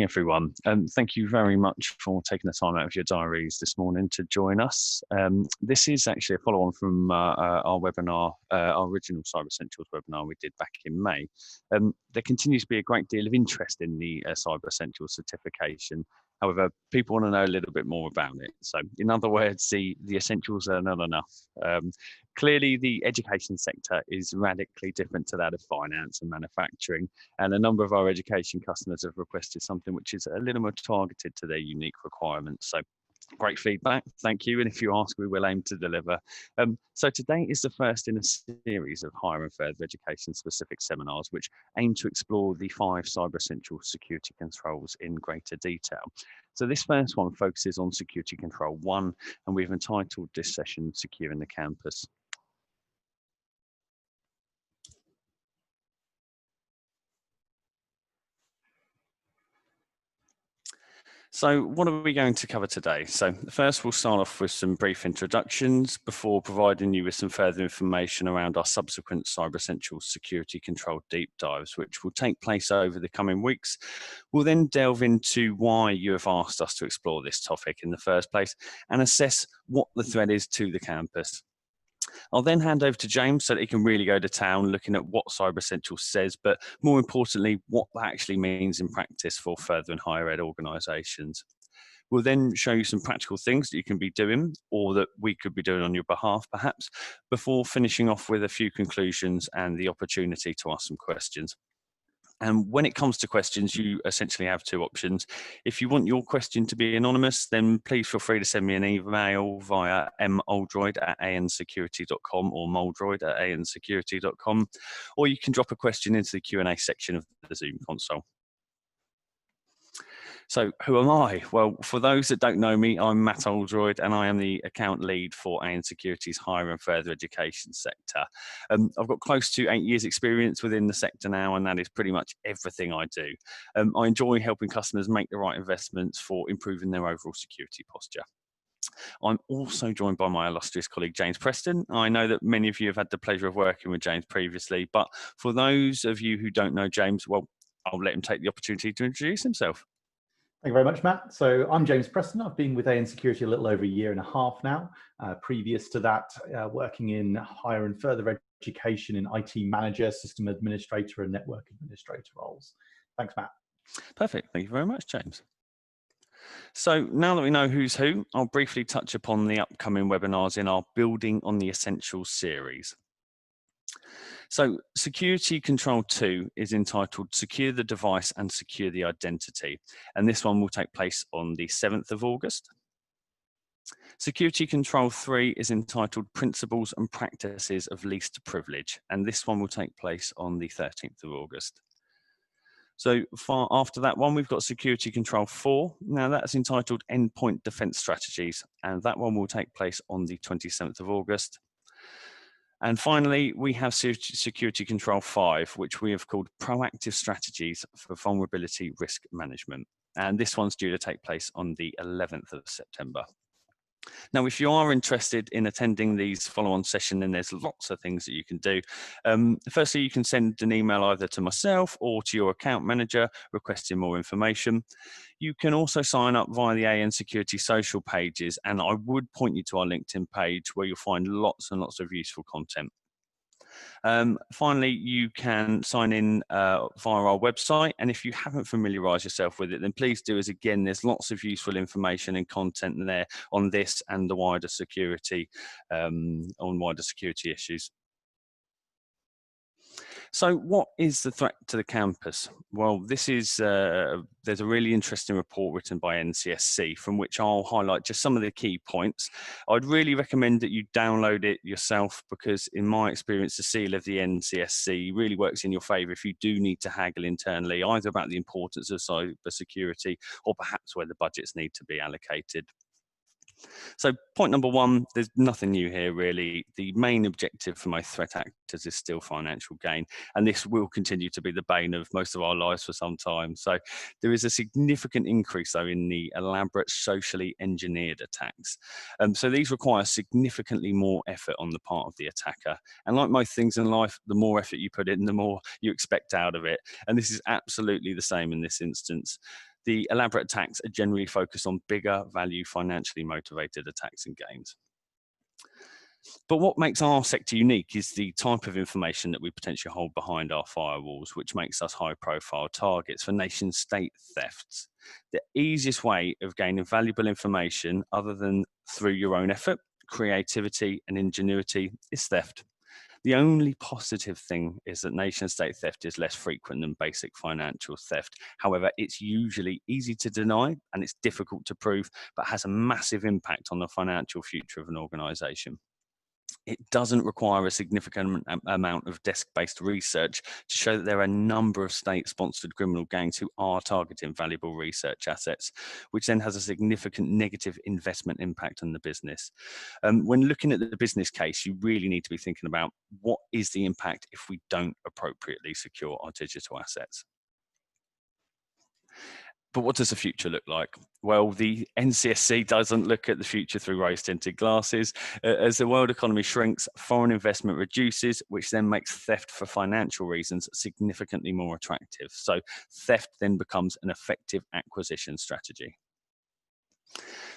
everyone. Thank you very much for taking the time out of your diaries this morning to join us. This is actually a follow-on from our webinar, our original Cyber Essentials webinar we did back in May. There continues to be a great deal of interest in the Cyber Essentials certification. However, people want to know a little bit more about it. So in other words, the essentials are not enough. Clearly, the education sector is radically different to that of finance and manufacturing. And a number of our education customers have requested something which is a little more targeted to their unique requirements. So great feedback, thank you. And if you ask, we will aim to deliver. So today is the first in a series of higher and further education specific seminars, which aim to explore the 5 Cyber Essential security controls in greater detail. So this first one focuses on Security Control 1, and we've entitled this session Securing the Campus. So what are we going to cover today? So first we'll start off with some brief introductions before providing you with some further information around our subsequent Cyber Essentials security control deep dives, which will take place over the coming weeks. We'll then delve into why you have asked us to explore this topic in the first place and assess what the threat is to the campus. I'll then hand over to James so that he can really go to town looking at what Cyber Essentials says, but more importantly, what that actually means in practice for further and higher ed organisations. We'll then show you some practical things that you can be doing or that we could be doing on your behalf, perhaps, before finishing off with a few conclusions and the opportunity to ask some questions. And when it comes to questions, you essentially have 2 options. If you want your question to be anonymous, then please feel free to send me an email via moldroyd@ansecurity.com or moldroyd@ansecurity.com, or you can drop a question into the Q&A section of the Zoom console. So who am I? Well, for those that don't know me, I'm Matt Oldroyd and I am the account lead for ANSecurity's higher and further education sector. I've got close to 8 years experience within the sector now, and that is pretty much everything I do. I enjoy helping customers make the right investments for improving their overall security posture. I'm also joined by my illustrious colleague, James Preston. I know that many of you have had the pleasure of working with James previously, but for those of you who don't know James, well, I'll let him take the opportunity to introduce himself. Thank you very much, Matt. So I'm James Preston. I've been with ANSecurity a little over a year and a half now. Previous to that, working in higher and further education in IT manager, system administrator, and network administrator roles. Thanks, Matt. Perfect. Thank you very much, James. So now that we know who's who, I'll briefly touch upon the upcoming webinars in our Building on the Essentials series. So Security Control 2 is entitled Secure the Device and Secure the Identity, and this one will take place on the 7th of August. Security Control 3 is entitled Principles and Practices of Least Privilege, and this one will take place on the 13th of August. So far after that one, we've got Security Control 4. Now that's entitled Endpoint Defense Strategies, and that one will take place on the 27th of August. And finally, we have Security Control 5, which we have called Proactive Strategies for Vulnerability Risk Management. And this one's due to take place on the 11th of September. Now, if you are interested in attending these follow-on sessions, then there's lots of things that you can do. Firstly, you can send an email either to myself or to your account manager requesting more information. You can also sign up via the ANSecurity social pages, and I would point you to our LinkedIn page where you'll find lots and lots of useful content. Finally, you can sign in via our website, and if you haven't familiarised yourself with it, then please do, as again, there's lots of useful information and content there on this and the wider security, issues. So what is the threat to the campus? Well, this is, there's a really interesting report written by NCSC from which I'll highlight just some of the key points. I'd really recommend that you download it yourself because in my experience, the seal of the NCSC really works in your favour if you do need to haggle internally, either about the importance of cyber security or perhaps where the budgets need to be allocated. So point number 1, there's nothing new here really. The main objective for most threat actors is still financial gain, and this will continue to be the bane of most of our lives for some time. So there is a significant increase though in the elaborate socially engineered attacks. So these require significantly more effort on the part of the attacker. And like most things in life, the more effort you put in, the more you expect out of it. And this is absolutely the same in this instance. The elaborate attacks are generally focused on bigger value, financially motivated attacks and gains. But what makes our sector unique is the type of information that we potentially hold behind our firewalls, which makes us high-profile targets for nation-state thefts. The easiest way of gaining valuable information, other than through your own effort, creativity, and ingenuity, is theft. The only positive thing is that nation-state theft is less frequent than basic financial theft. However, it's usually easy to deny and it's difficult to prove, but has a massive impact on the financial future of an organization. It doesn't require a significant amount of desk-based research to show that there are a number of state-sponsored criminal gangs who are targeting valuable research assets, which then has a significant negative investment impact on the business. When looking at the business case, you really need to be thinking about what is the impact if we don't appropriately secure our digital assets. But what does the future look like? Well, the NCSC doesn't look at the future through rose-tinted glasses. As the world economy shrinks, foreign investment reduces, which then makes theft for financial reasons significantly more attractive. So theft then becomes an effective acquisition strategy.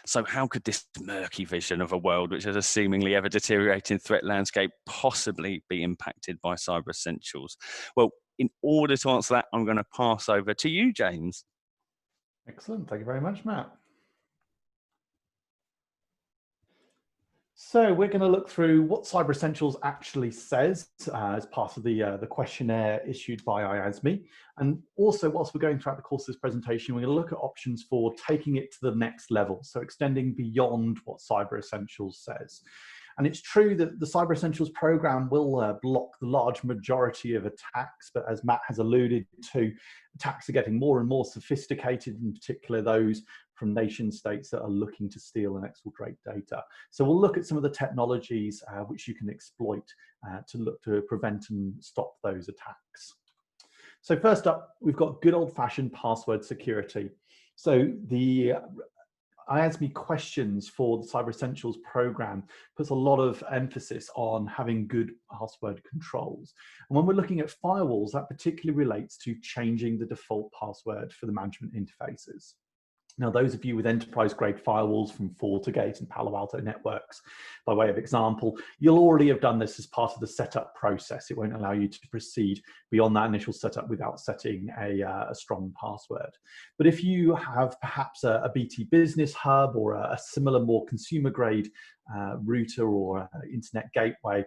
So how could this murky vision of a world which has a seemingly ever deteriorating threat landscape possibly be impacted by cyber essentials? Well, in order to answer that, I'm going to pass over to you, James. Excellent. Thank you very much, Matt. So we're going to look through what Cyber Essentials actually says as part of the questionnaire issued by IASME. And also, whilst we're going throughout the course of this presentation, we're going to look at options for taking it to the next level, so extending beyond what Cyber Essentials says. And it's true that the Cyber Essentials program will block the large majority of attacks, but as Matt has alluded to, attacks are getting more and more sophisticated, in particular those from nation states that are looking to steal and exfiltrate data. So we'll look at some of the technologies which you can exploit to look to prevent and stop those attacks. So first up, we've got good old-fashioned password security. So the IASME questions for the Cyber Essentials program puts a lot of emphasis on having good password controls. And when we're looking at firewalls, that particularly relates to changing the default password for the management interfaces. Now, those of you with enterprise-grade firewalls from FortiGate and Palo Alto networks, by way of example, you'll already have done this as part of the setup process. It won't allow you to proceed beyond that initial setup without setting a strong password. But if you have perhaps a BT Business Hub or a similar, more consumer-grade router or internet gateway,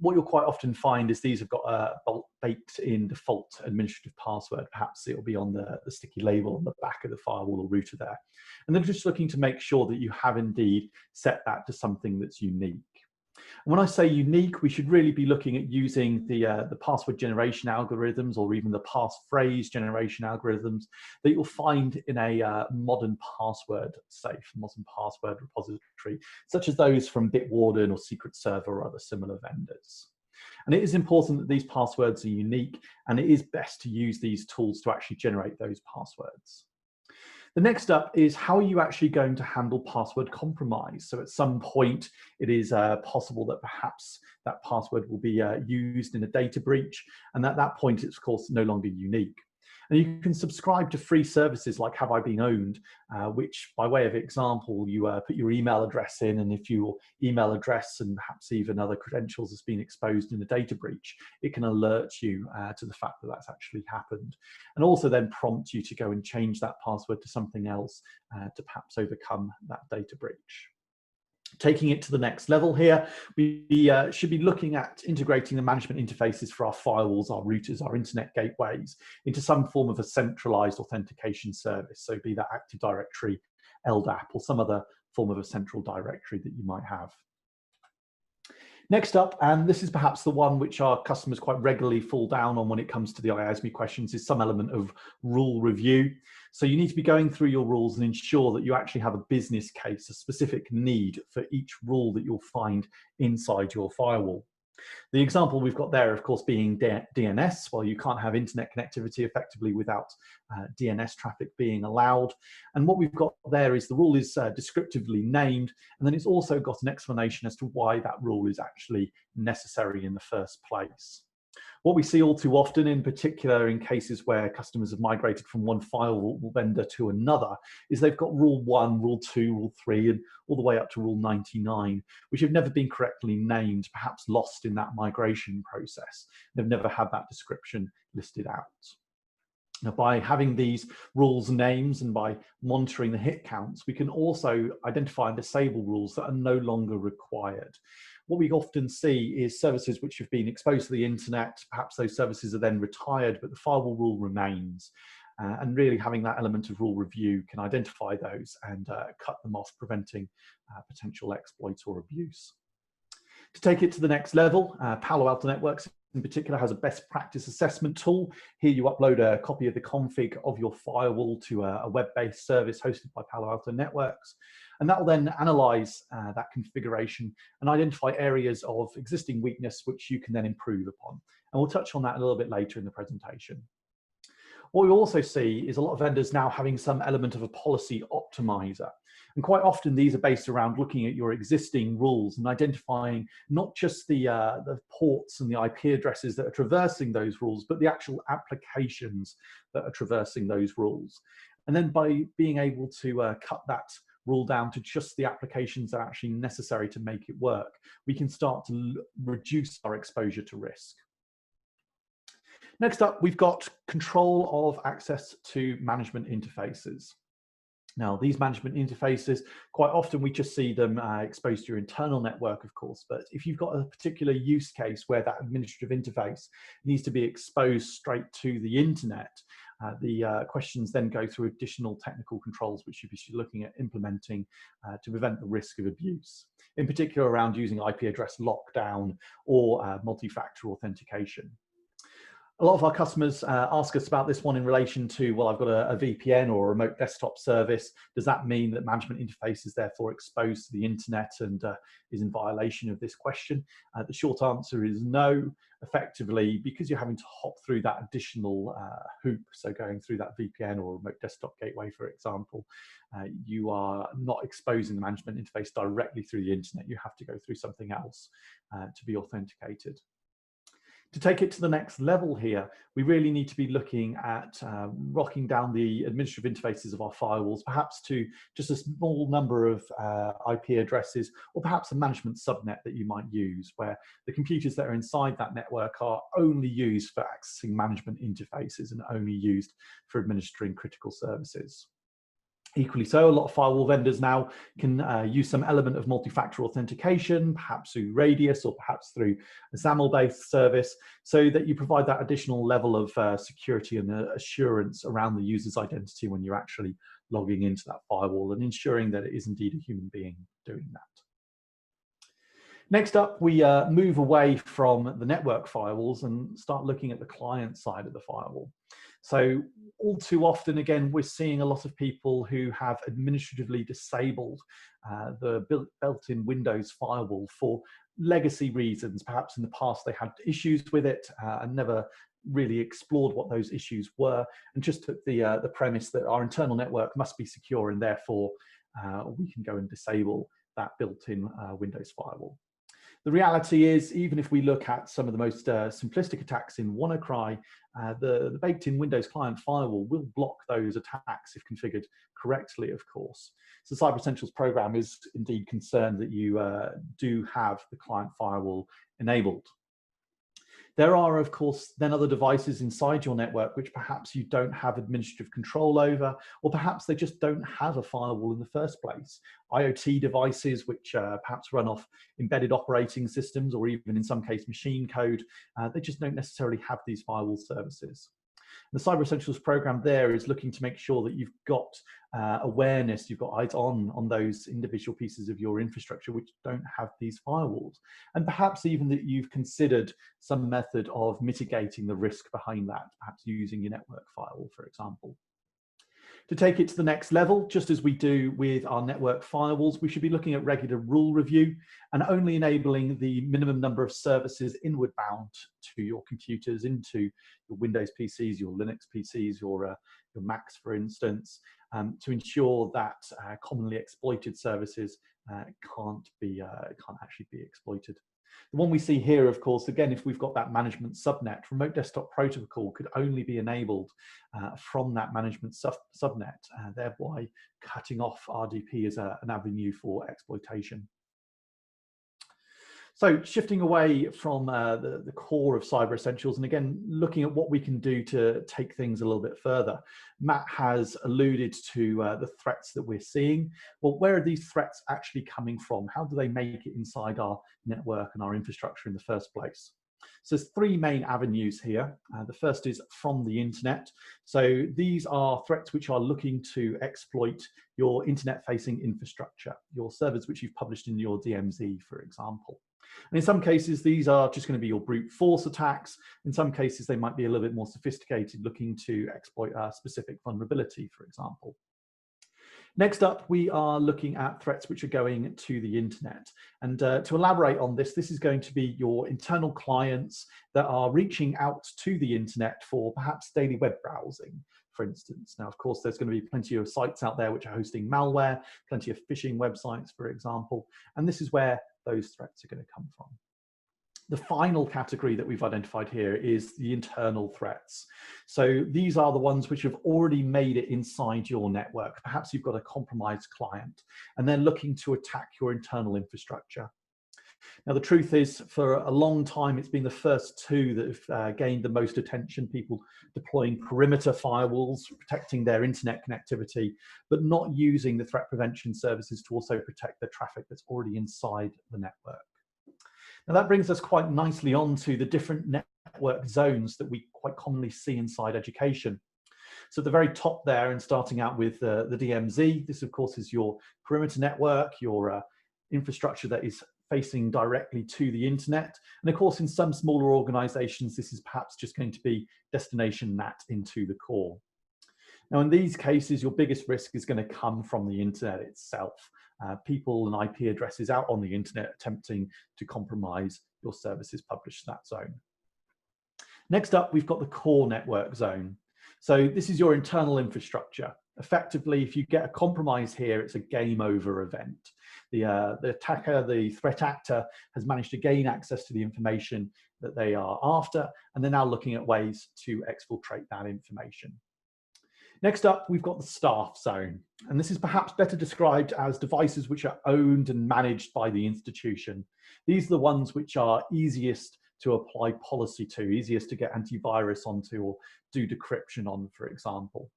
what you'll quite often find is these have got a baked-in default administrative password. Perhaps it'll be on the sticky label on the back of the firewall or router there. And they're just looking to make sure that you have indeed set that to something that's unique. And when I say unique, we should really be looking at using the password generation algorithms or even the passphrase generation algorithms that you'll find in a modern password safe, modern password repository, such as those from Bitwarden or Secret Server or other similar vendors. And it is important that these passwords are unique, and it is best to use these tools to actually generate those passwords. The next up is how are you actually going to handle password compromise? So at some point, it is possible that perhaps that password will be used in a data breach. And at that point, it's of course no longer unique. And you can subscribe to free services like Have I Been Owned, which by way of example, you put your email address in, and if your email address and perhaps even other credentials has been exposed in a data breach, it can alert you to the fact that that's actually happened. And also then prompt you to go and change that password to something else to perhaps overcome that data breach. Taking it to the next level here, we should be looking at integrating the management interfaces for our firewalls, our routers, our internet gateways into some form of a centralized authentication service. So be that Active Directory, LDAP, or some other form of a central directory that you might have. Next up, and this is perhaps the one which our customers quite regularly fall down on when it comes to the IASME questions, is some element of rule review. So you need to be going through your rules and ensure that you actually have a business case, a specific need for each rule that you'll find inside your firewall. The example we've got there, of course, being DNS. Well, you can't have internet connectivity effectively without DNS traffic being allowed. And what we've got there is the rule is descriptively named, and then it's also got an explanation as to why that rule is actually necessary in the first place. What we see all too often, in particular in cases where customers have migrated from one firewall vendor to another, is they've got rule 1, rule 2, rule 3, and all the way up to rule 99, which have never been correctly named, perhaps lost in that migration process. They've never had that description listed out. Now, by having these rules names and by monitoring the hit counts, we can also identify and disable rules that are no longer required. What we often see is services which have been exposed to the internet, perhaps those services are then retired, but the firewall rule remains. And really having that element of rule review can identify those and cut them off, preventing potential exploits or abuse. To take it to the next level, Palo Alto Networks in particular has a best practice assessment tool. Here you upload a copy of the config of your firewall to a web-based service hosted by Palo Alto Networks. And that will then analyze that configuration and identify areas of existing weakness which you can then improve upon. And we'll touch on that a little bit later in the presentation. What we also see is a lot of vendors now having some element of a policy optimizer. And quite often these are based around looking at your existing rules and identifying not just the ports and the IP addresses that are traversing those rules, but the actual applications that are traversing those rules. And then by being able to cut that rule down to just the applications that are actually necessary to make it work, we can start to reduce our exposure to risk. Next up, we've got control of access to management interfaces. Now, these management interfaces, quite often we just see them exposed to your internal network, of course, but if you've got a particular use case where that administrative interface needs to be exposed straight to the internet, the questions then go through additional technical controls which you should be looking at implementing to prevent the risk of abuse, in particular around using IP address lockdown or multi-factor authentication. A lot of our customers ask us about this one in relation to, well, I've got a VPN or a remote desktop service. Does that mean that management interface is therefore exposed to the internet and is in violation of this question? The short answer is no. Effectively, because you're having to hop through that additional hoop, so going through that VPN or remote desktop gateway, for example, you are not exposing the management interface directly through the internet. You have to go through something else to be authenticated. To take it to the next level here, we really need to be looking at locking down the administrative interfaces of our firewalls, perhaps to just a small number of IP addresses, or perhaps a management subnet that you might use, where the computers that are inside that network are only used for accessing management interfaces and only used for administering critical services. Equally so, a lot of firewall vendors now can use some element of multi-factor authentication, perhaps through Radius or perhaps through a SAML-based service, so that you provide that additional level of security and assurance around the user's identity when you're actually logging into that firewall and ensuring that it is indeed a human being doing that. Next up, we move away from the network firewalls and start looking at the client side of the firewall. So all too often, again, we're seeing a lot of people who have administratively disabled the built-in Windows firewall for legacy reasons. Perhaps in the past they had issues with it and never really explored what those issues were, and just took the premise that our internal network must be secure and therefore we can go and disable that built-in Windows firewall. The reality is, even if we look at some of the most simplistic attacks in WannaCry, the baked-in Windows client firewall will block those attacks if configured correctly, of course. So Cyber Essentials program is indeed concerned that you do have the client firewall enabled. There are, of course, then other devices inside your network which perhaps you don't have administrative control over, or perhaps they just don't have a firewall in the first place. IoT devices which perhaps run off embedded operating systems, or even in some case machine code, they just don't necessarily have these firewall services. The Cyber Essentials program there is looking to make sure that you've got awareness, you've got eyes on those individual pieces of your infrastructure which don't have these firewalls. And perhaps even that you've considered some method of mitigating the risk behind that, perhaps using your network firewall, for example. To take it to the next level, just as we do with our network firewalls, we should be looking at regular rule review and only enabling the minimum number of services inward bound to your computers, into your Windows PCs, your Linux PCs, your Macs, for instance, to ensure that commonly exploited services can't actually be exploited. The one we see here, of course, again, if we've got that management subnet, remote desktop protocol could only be enabled from that management subnet, thereby cutting off RDP as an avenue for exploitation. So shifting away from the core of Cyber Essentials, and again, looking at what we can do to take things a little bit further. Matt has alluded to the threats that we're seeing. Well, where are these threats actually coming from? How do they make it inside our network and our infrastructure in the first place? So there's three main avenues here. The first is from the internet. So these are threats which are looking to exploit your internet-facing infrastructure, your servers which you've published in your DMZ, for example. And in some cases, these are just going to be your brute force attacks. In some cases, they might be a little bit more sophisticated, looking to exploit a specific vulnerability, for example. Next up, we are looking at threats which are going to the internet. And to elaborate on this, this is going to be your internal clients that are reaching out to the internet for perhaps daily web browsing, for instance. Now, of course, there's going to be plenty of sites out there which are hosting malware, plenty of phishing websites, for example. And this is where those threats are going to come from. The final category that we've identified here is the internal threats. So these are the ones which have already made it inside your network. Perhaps you've got a compromised client and they're looking to attack your internal infrastructure. Now, the truth is, for a long time, it's been the first two that have gained the most attention, people deploying perimeter firewalls, protecting their internet connectivity, but not using the threat prevention services to also protect the traffic that's already inside the network. Now, that brings us quite nicely on to the different network zones that we quite commonly see inside education. So at the very top there, and starting out with the DMZ, this, of course, is your perimeter network, your infrastructure that is facing directly to the internet. And of course, in some smaller organizations, this is perhaps just going to be destination NAT into the core. Now, in these cases, your biggest risk is going to come from the internet itself. People and IP addresses out on the internet attempting to compromise your services published to that zone. Next up, we've got the core network zone. So this is your internal infrastructure. Effectively, if you get a compromise here, it's a game over event. The attacker, the threat actor, has managed to gain access to the information that they are after, and they're now looking at ways to exfiltrate that information. Next up, we've got the staff zone, and this is perhaps better described as devices which are owned and managed by the institution. These are the ones which are easiest to apply policy to, easiest to get antivirus onto or do decryption on, for example.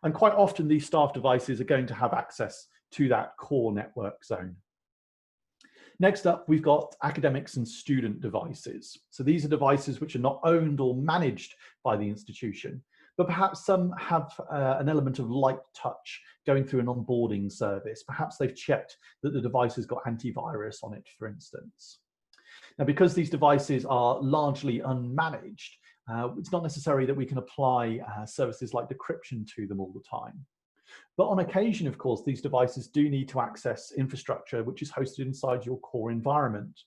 And quite often these staff devices are going to have access to that core network zone. Next up, we've got academics and student devices. So these are devices which are not owned or managed by the institution, but perhaps some have an element of light touch going through an onboarding service. Perhaps they've checked that the device has got antivirus on it, for instance. Now, because these devices are largely unmanaged, it's not necessary that we can apply services like decryption to them all the time. But on occasion, of course, these devices do need to access infrastructure which is hosted inside your core environment.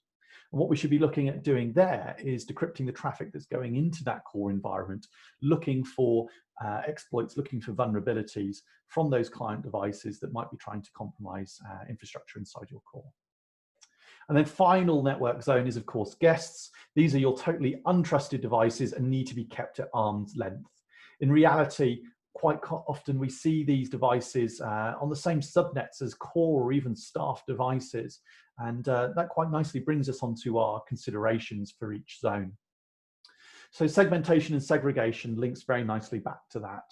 And what we should be looking at doing there is decrypting the traffic that's going into that core environment, looking for exploits, looking for vulnerabilities from those client devices that might be trying to compromise infrastructure inside your core. And then final network zone is, of course, guests. These are your totally untrusted devices and need to be kept at arm's length. In reality, quite often we see these devices on the same subnets as core or even staff devices. And that quite nicely brings us onto our considerations for each zone. So segmentation and segregation links very nicely back to that.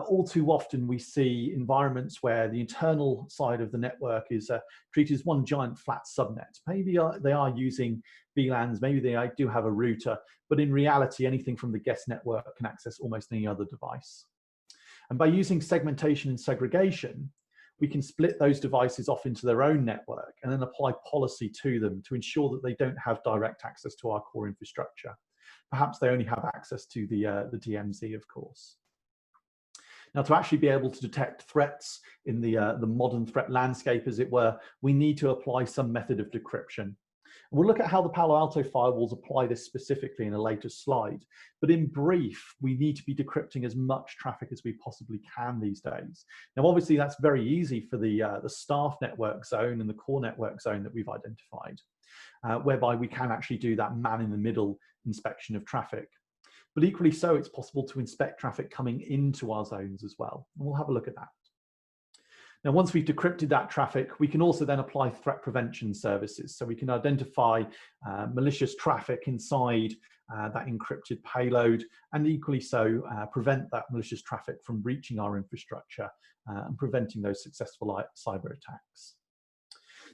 All too often we see environments where the internal side of the network is treated as one giant flat subnet. Maybe they are using VLANs, maybe they do have a router, but in reality, anything from the guest network can access almost any other device. And by using segmentation and segregation, we can split those devices off into their own network and then apply policy to them to ensure that they don't have direct access to our core infrastructure. Perhaps they only have access to the DMZ, of course. Now, to actually be able to detect threats in the modern threat landscape, as it were, we need to apply some method of decryption. We'll look at how the Palo Alto firewalls apply this specifically in a later slide. But in brief, we need to be decrypting as much traffic as we possibly can these days. Now, obviously, that's very easy for the staff network zone and the core network zone that we've identified, whereby we can actually do that man-in-the-middle inspection of traffic. But equally so, it's possible to inspect traffic coming into our zones as well. And we'll have a look at that. Now, once we've decrypted that traffic, we can also then apply threat prevention services. So we can identify malicious traffic inside that encrypted payload, and equally so, prevent that malicious traffic from breaching our infrastructure and preventing those successful cyber attacks.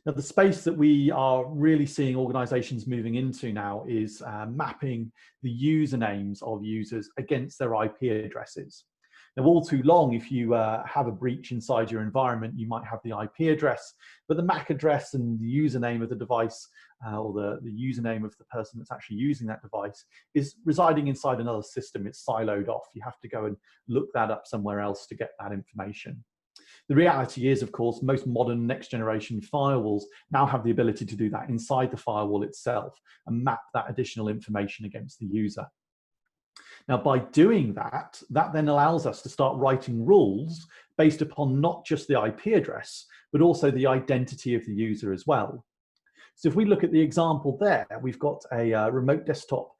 Now, the space that we are really seeing organizations moving into now is mapping the usernames of users against their IP addresses. Now, all too long, if you have a breach inside your environment, you might have the IP address, but the MAC address and the username of the device or the username of the person that's actually using that device is residing inside another system. It's siloed off. You have to go and look that up somewhere else to get that information. The reality is, of course, most modern next generation firewalls now have the ability to do that inside the firewall itself and map that additional information against the user. Now, by doing that, that then allows us to start writing rules based upon not just the IP address, but also the identity of the user as well. So if we look at the example there, we've got a remote desktop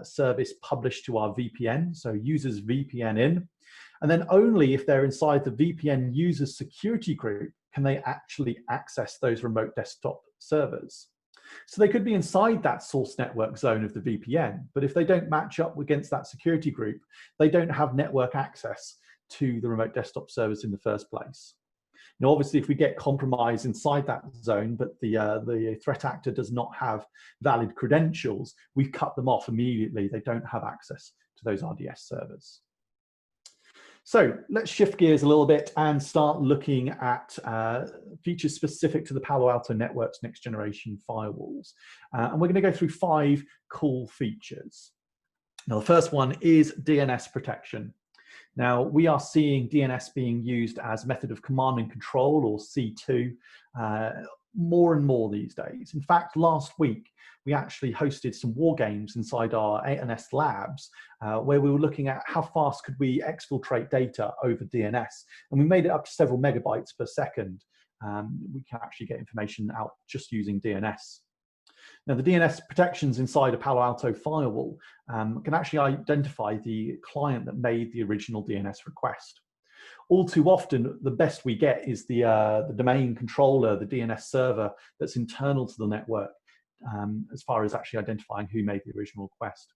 service published to our VPN, so users VPN in, and then only if they're inside the VPN users security group can they actually access those remote desktop servers. So they could be inside that source network zone of the VPN, but if they don't match up against that security group, they don't have network access to the remote desktop servers in the first place. Now, obviously, if we get compromised inside that zone, but the threat actor does not have valid credentials, we cut them off immediately. They don't have access to those RDS servers. So let's shift gears a little bit and start looking at features specific to the Palo Alto Network's next generation firewalls. And we're going to go through 5 cool features. Now, the first one is DNS protection. Now, we are seeing DNS being used as method of command and control, or C2, more and more these days. In fact, last week, we actually hosted some war games inside our ANS labs where we were looking at how fast could we exfiltrate data over DNS. And we made it up to several megabytes per second. We can actually get information out just using DNS. Now, the DNS protections inside a Palo Alto firewall can actually identify the client that made the original DNS request. All too often, the best we get is the domain controller, the DNS server that's internal to the network, as far as actually identifying who made the original request.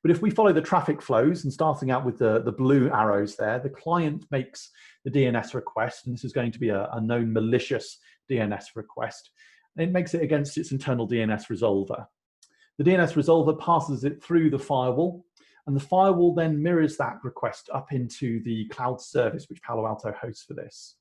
But if we follow the traffic flows, and starting out with the blue arrows there, the client makes the DNS request, and this is going to be a known malicious DNS request, and it makes it against its internal DNS resolver. The DNS resolver passes it through the firewall, and the firewall then mirrors that request up into the cloud service, which Palo Alto hosts for this.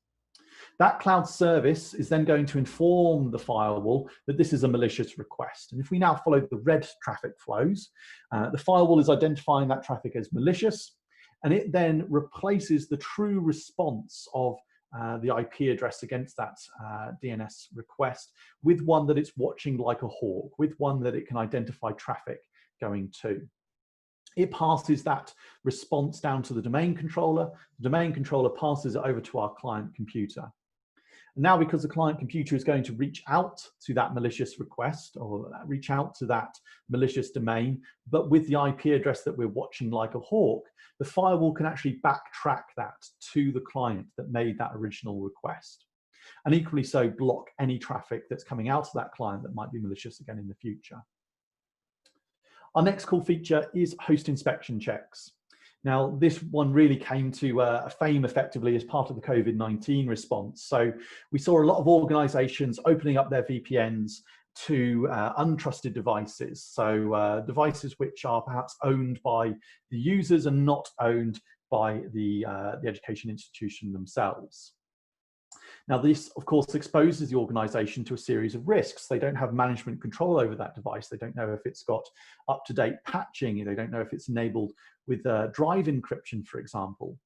That cloud service is then going to inform the firewall that this is a malicious request. And if we now follow the red traffic flows, the firewall is identifying that traffic as malicious, and it then replaces the true response of the IP address against that DNS request with one that it's watching like a hawk, with one that it can identify traffic going to. It passes that response down to the domain controller. The domain controller passes it over to our client computer. And now, because the client computer is going to reach out to that malicious request or reach out to that malicious domain, but with the IP address that we're watching like a hawk, the firewall can actually backtrack that to the client that made that original request. And equally so, block any traffic that's coming out of that client that might be malicious again in the future. Our next cool feature is host inspection checks. Now, this one really came to fame effectively as part of the COVID-19 response. So we saw a lot of organizations opening up their VPNs to untrusted devices. So devices which are perhaps owned by the users and not owned by the education institution themselves. Now, this, of course, exposes the organization to a series of risks. They don't have management control over that device. They don't know if it's got up-to-date patching. They don't know if it's enabled with drive encryption, for example.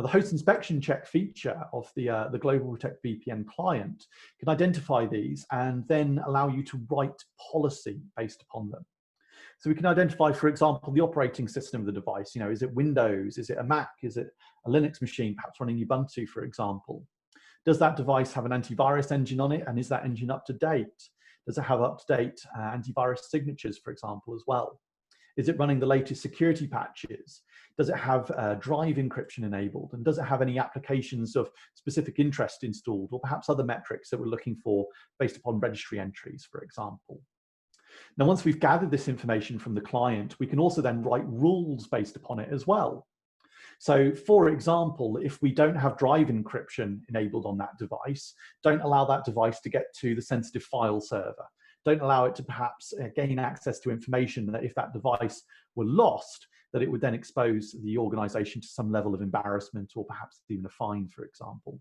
Now, the host inspection check feature of the Global Protect VPN client can identify these and then allow you to write policy based upon them. So we can identify, for example, the operating system of the device. You know, is it Windows? Is it a Mac? Is it a Linux machine, perhaps running Ubuntu, for example? Does that device have an antivirus engine on it? And is that engine up to date? Does it have up-to-date antivirus signatures, for example, as well? Is it running the latest security patches? Does it have drive encryption enabled? And does it have any applications of specific interest installed, or perhaps other metrics that we're looking for based upon registry entries, for example? Now, once we've gathered this information from the client, we can also then write rules based upon it as well. So, for example, if we don't have drive encryption enabled on that device, don't allow that device to get to the sensitive file server. Don't allow it to perhaps gain access to information that if that device were lost, that it would then expose the organization to some level of embarrassment or perhaps even a fine, for example.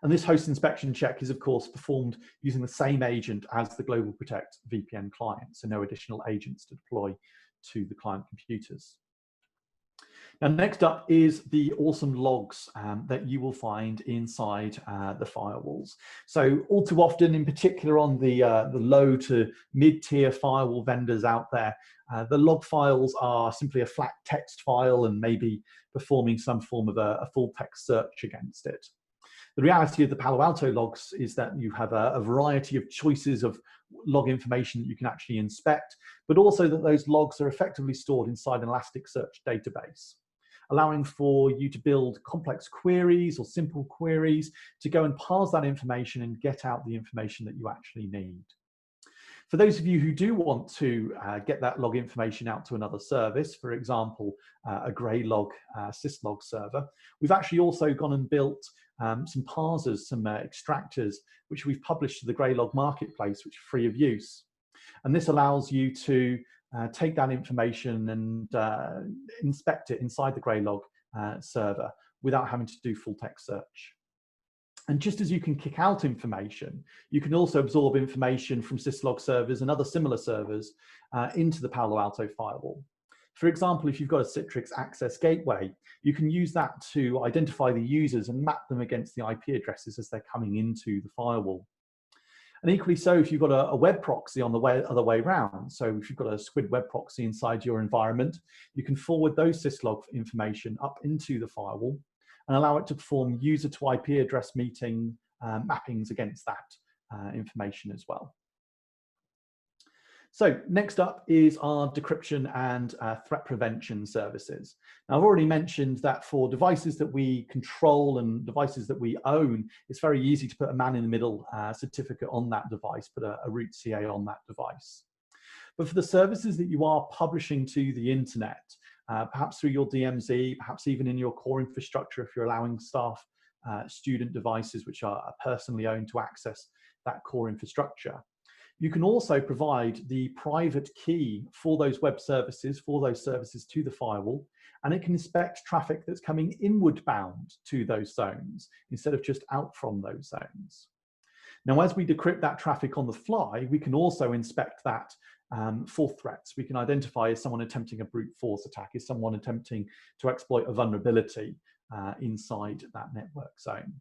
And this host inspection check is, of course, performed using the same agent as the Global Protect VPN client, so no additional agents to deploy to the client computers. Now, next up is the awesome logs that you will find inside the firewalls. So all too often, in particular on the low to mid-tier firewall vendors out there, the log files are simply a flat text file and maybe performing some form of a full text search against it. The reality of the Palo Alto logs is that you have a variety of choices of log information that you can actually inspect, but also that those logs are effectively stored inside an Elasticsearch database, allowing for you to build complex queries or simple queries to go and parse that information and get out the information that you actually need. For those of you who do want to get that log information out to another service, for example, a Graylog syslog server, we've actually also gone and built some parsers, some extractors, which we've published to the Graylog marketplace, which are free of use. And this allows you to take that information and inspect it inside the Graylog server without having to do full text search. And just as you can kick out information, you can also absorb information from syslog servers and other similar servers into the Palo Alto firewall. For example, if you've got a Citrix access gateway, you can use that to identify the users and map them against the IP addresses as they're coming into the firewall. And equally so, if you've got a web proxy on the other way around, so if you've got a Squid web proxy inside your environment, you can forward those syslog information up into the firewall and allow it to perform user to IP address meeting mappings against that information as well. So next up is our decryption and threat prevention services. Now, I've already mentioned that for devices that we control and devices that we own, it's very easy to put a man in the middle certificate on that device, put a root CA on that device. But for the services that you are publishing to the internet, perhaps through your DMZ, perhaps even in your core infrastructure, if you're allowing staff student devices which are personally owned to access that core infrastructure, you can also provide the private key for those web services, for those services to the firewall, and it can inspect traffic that's coming inward bound to those zones instead of just out from those zones. Now, as we decrypt that traffic on the fly, we can also inspect that for threats. We can identify is someone attempting a brute force attack, is someone attempting to exploit a vulnerability inside that network zone.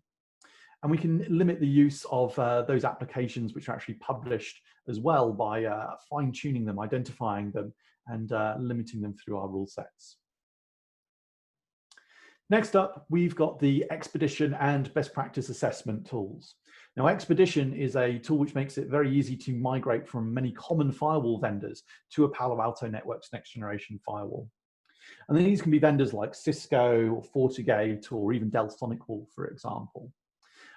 And we can limit the use of those applications which are actually published as well by fine-tuning them, identifying them, and limiting them through our rule sets. Next up, we've got the Expedition and best practice assessment tools. Now, Expedition is a tool which makes it very easy to migrate from many common firewall vendors to a Palo Alto Networks next generation firewall. And these can be vendors like Cisco or FortiGate or even Dell SonicWall, for example.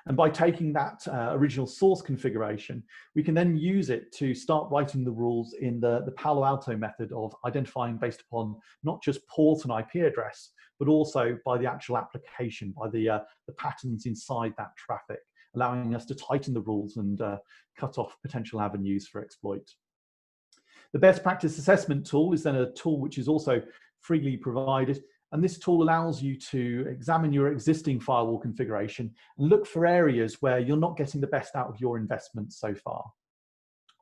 And by taking that original source configuration, we can then use it to start writing the rules in the Palo Alto method of identifying based upon not just port and IP address, but also by the actual application, by the patterns inside that traffic, allowing us to tighten the rules and cut off potential avenues for exploit. The best practice assessment tool is then a tool which is also freely provided. And this tool allows you to examine your existing firewall configuration and look for areas where you're not getting the best out of your investments so far.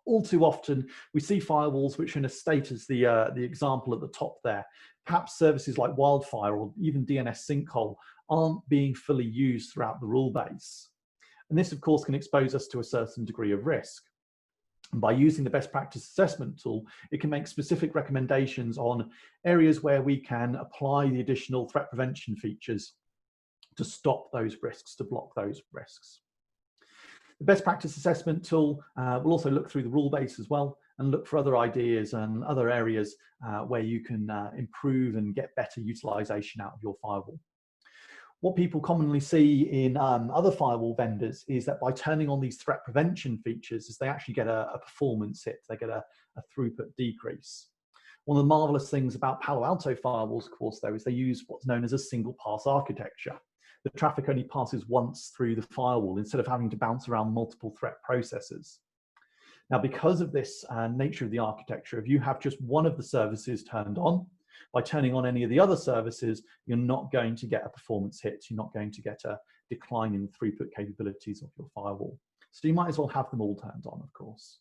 All too often, we see firewalls which are in a state as the example at the top there. Perhaps services like Wildfire or even DNS Sinkhole aren't being fully used throughout the rule base. And this, of course, can expose us to a certain degree of risk. And by using the best practice assessment tool, it can make specific recommendations on areas where we can apply the additional threat prevention features to stop those risks, to block those risks. The best practice assessment tool will also look through the rule base as well and look for other ideas and other areas where you can improve and get better utilization out of your firewall. What people commonly see in other firewall vendors is that by turning on these threat prevention features, is they actually get a performance hit, they get a throughput decrease. One of the marvelous things about Palo Alto firewalls, of course, though, is they use what's known as a single pass architecture. The traffic only passes once through the firewall instead of having to bounce around multiple threat processors. Now, because of this nature of the architecture, if you have just one of the services turned on, by turning on any of the other services, you're not going to get a performance hit. You're not going to get a decline in throughput capabilities of your firewall. So you might as well have them all turned on, of course.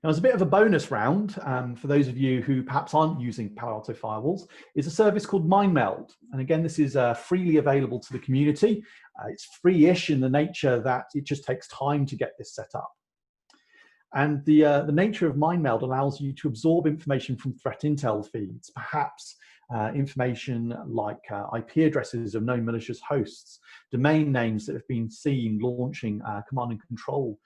Now, as a bit of a bonus round, for those of you who perhaps aren't using Palo Alto firewalls, is a service called MindMeld. And again, this is freely available to the community. It's free-ish in the nature that it just takes time to get this set up. And the nature of MindMeld allows you to absorb information from threat intel feeds, perhaps information like IP addresses of known malicious hosts, domain names that have been seen launching command and control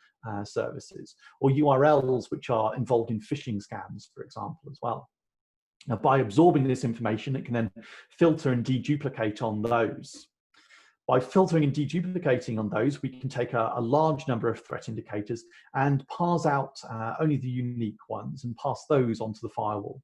services, or URLs which are involved in phishing scams, for example, as well. Now, by absorbing this information, it can then filter and deduplicate on those. By filtering and deduplicating on those, we can take a large number of threat indicators and parse out only the unique ones and pass those onto the firewall.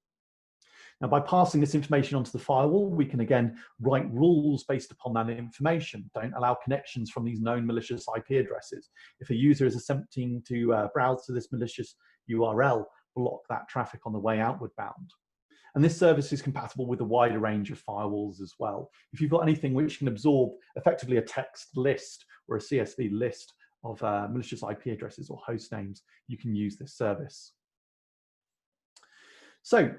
Now, by passing this information onto the firewall, we can again write rules based upon that information. Don't allow connections from these known malicious IP addresses. If a user is attempting to browse to this malicious URL, block that traffic on the way outward bound. And this service is compatible with a wider range of firewalls as well. If you've got anything which can absorb effectively a text list or a CSV list of malicious IP addresses or host names, you can use this service. So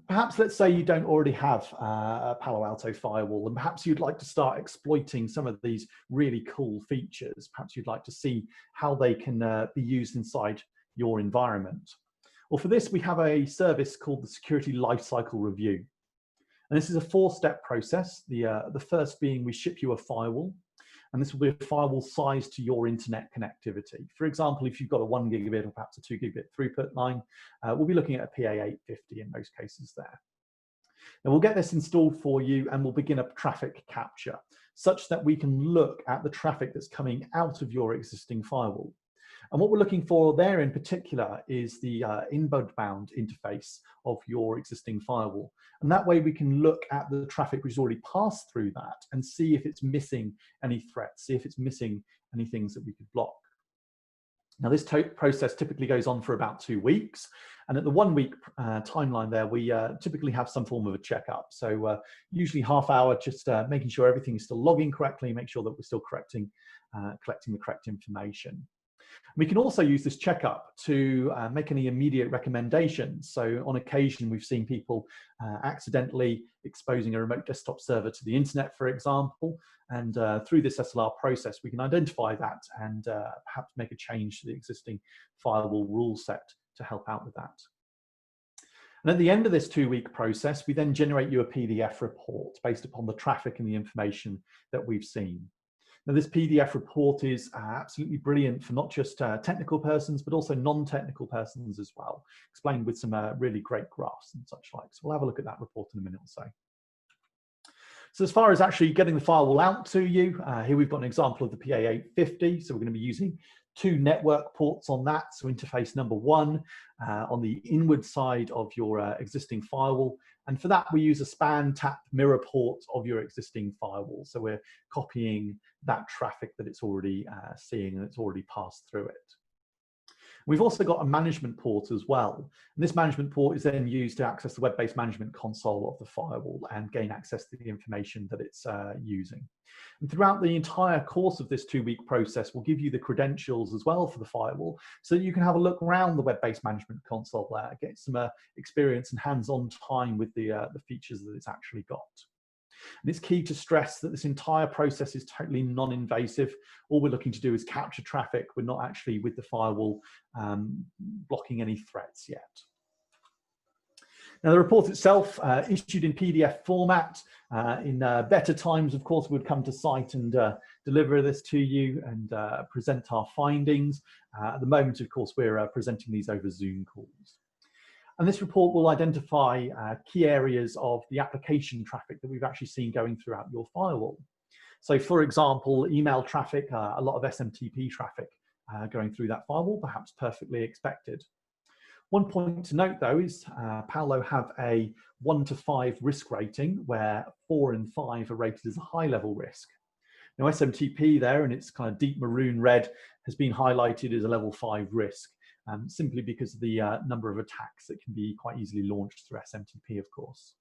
perhaps let's say you don't already have a Palo Alto firewall, and perhaps you'd like to start exploiting some of these really cool features. Perhaps you'd like to see how they can be used inside your environment. Well, for this, we have a service called the Security Lifecycle Review. And this is a four-step process. The first being we ship you a firewall, and this will be a firewall sized to your internet connectivity. For example, if you've got a 1 gigabit or perhaps a 2 gigabit throughput line, we'll be looking at a PA850 in most cases there. Now, we'll get this installed for you and we'll begin a traffic capture such that we can look at the traffic that's coming out of your existing firewall. And what we're looking for there in particular is the inbound interface of your existing firewall. And that way we can look at the traffic which has already passed through that and see if it's missing any threats, see if it's missing any things that we could block. Now, this process typically goes on for about 2 weeks. And at the 1 week timeline there, we typically have some form of a checkup. So usually half hour, just making sure everything is still logging correctly, make sure that we're still collecting the correct information. We can also use this checkup to make any immediate recommendations. So on occasion, we've seen people accidentally exposing a remote desktop server to the internet, for example. And through this SLR process, we can identify that and perhaps make a change to the existing firewall rule set to help out with that. And at the end of this 2 week process, we then generate you a PDF report based upon the traffic and the information that we've seen. Now, this PDF report is absolutely brilliant for not just technical persons, but also non-technical persons as well, explained with some really great graphs and such like. So we'll have a look at that report in a minute or so. So as far as actually getting the firewall out to you, here we've got an example of the PA850. So we're going to be using 2 network ports on that. So interface number 1 on the inward side of your existing firewall. And for that, we use a span tap mirror port of your existing firewall. So we're copying that traffic that it's already seeing and it's already passed through it. We've also got a management port as well. And this management port is then used to access the web-based management console of the firewall and gain access to the information that it's using. And throughout the entire course of this 2 week process, we'll give you the credentials as well for the firewall so that you can have a look around the web-based management console there, get some experience and hands-on time with the features that it's actually got. And it's key to stress that this entire process is totally non-invasive. All we're looking to do is capture traffic. We're not actually, with the firewall, blocking any threats yet. Now, the report itself, issued in PDF format. In better times, of course, we'd come to site and deliver this to you and present our findings. At the moment, of course, we're presenting these over Zoom calls. And this report will identify key areas of the application traffic that we've actually seen going throughout your firewall. So, for example, email traffic, a lot of SMTP traffic going through that firewall, perhaps perfectly expected. One point to note, though, is Paolo have a 1 to 5 risk rating, where 4 and 5 are rated as a high-level risk. Now, SMTP there, in its kind of deep maroon red, has been highlighted as a level 5 risk, simply because of the number of attacks that can be quite easily launched through SMTP, of course.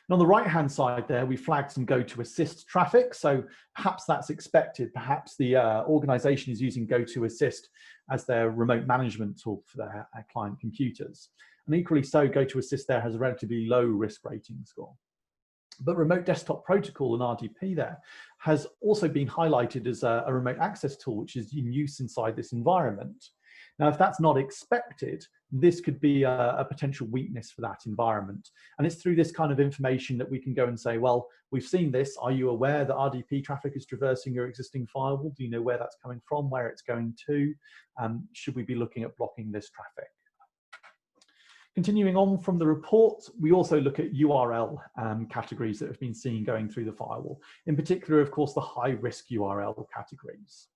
And on the right-hand side there, we flagged some GoToAssist traffic. So perhaps that's expected. Perhaps the organization is using GoToAssist as their remote management tool for their client computers. And equally so, GoToAssist there has a relatively low risk rating score. But Remote Desktop Protocol and RDP there has also been highlighted as a remote access tool, which is in use inside this environment. Now, if that's not expected, this could be a potential weakness for that environment. And it's through this kind of information that we can go and say, well, we've seen this. Are you aware that RDP traffic is traversing your existing firewall? Do you know where that's coming from, where it's going to? Should we be looking at blocking this traffic? Continuing on from the report, we also look at URL categories that have been seen going through the firewall. In particular, of course, the high-risk URL categories.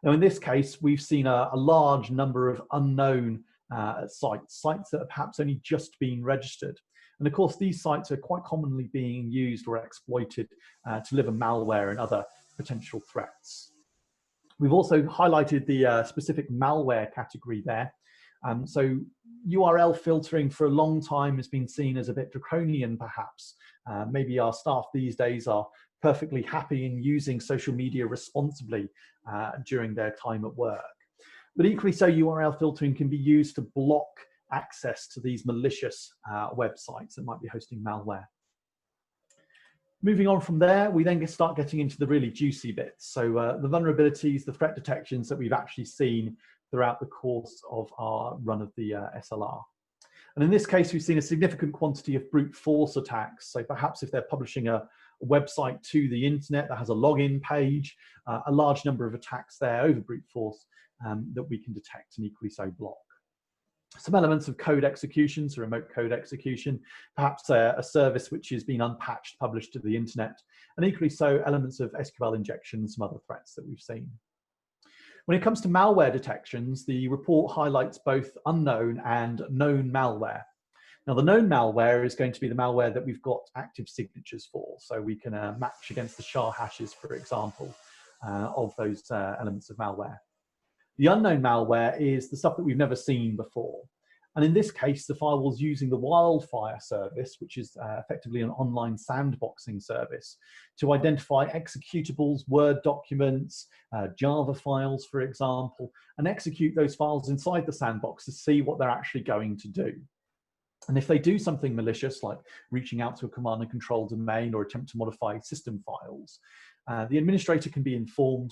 Now, in this case, we've seen a large number of unknown sites that have perhaps only just been registered. And of course, these sites are quite commonly being used or exploited to deliver malware and other potential threats. We've also highlighted the specific malware category there. So URL filtering for a long time has been seen as a bit draconian, perhaps. Maybe our staff these days are perfectly happy in using social media responsibly during their time at work. But equally so, URL filtering can be used to block access to these malicious websites that might be hosting malware. Moving on from there, we then start getting into the really juicy bits. So the vulnerabilities, the threat detections that we've actually seen throughout the course of our run of the SLR. And in this case, we've seen a significant quantity of brute force attacks. So perhaps if they're publishing a website to the internet that has a login page, a large number of attacks there over brute force that we can detect and equally so block. Some elements of code execution, so remote code execution, perhaps a service which has been unpatched, published to the internet, and equally so elements of SQL injection and some other threats that we've seen. When it comes to malware detections, the report highlights both unknown and known malware. Now, the known malware is going to be the malware that we've got active signatures for, so we can match against the SHA hashes, for example, of those elements of malware. The unknown malware is the stuff that we've never seen before. And in this case, the firewall's using the Wildfire service, which is effectively an online sandboxing service, to identify executables, Word documents, Java files, for example, and execute those files inside the sandbox to see what they're actually going to do. And if they do something malicious, like reaching out to a command and control domain or attempt to modify system files, the administrator can be informed,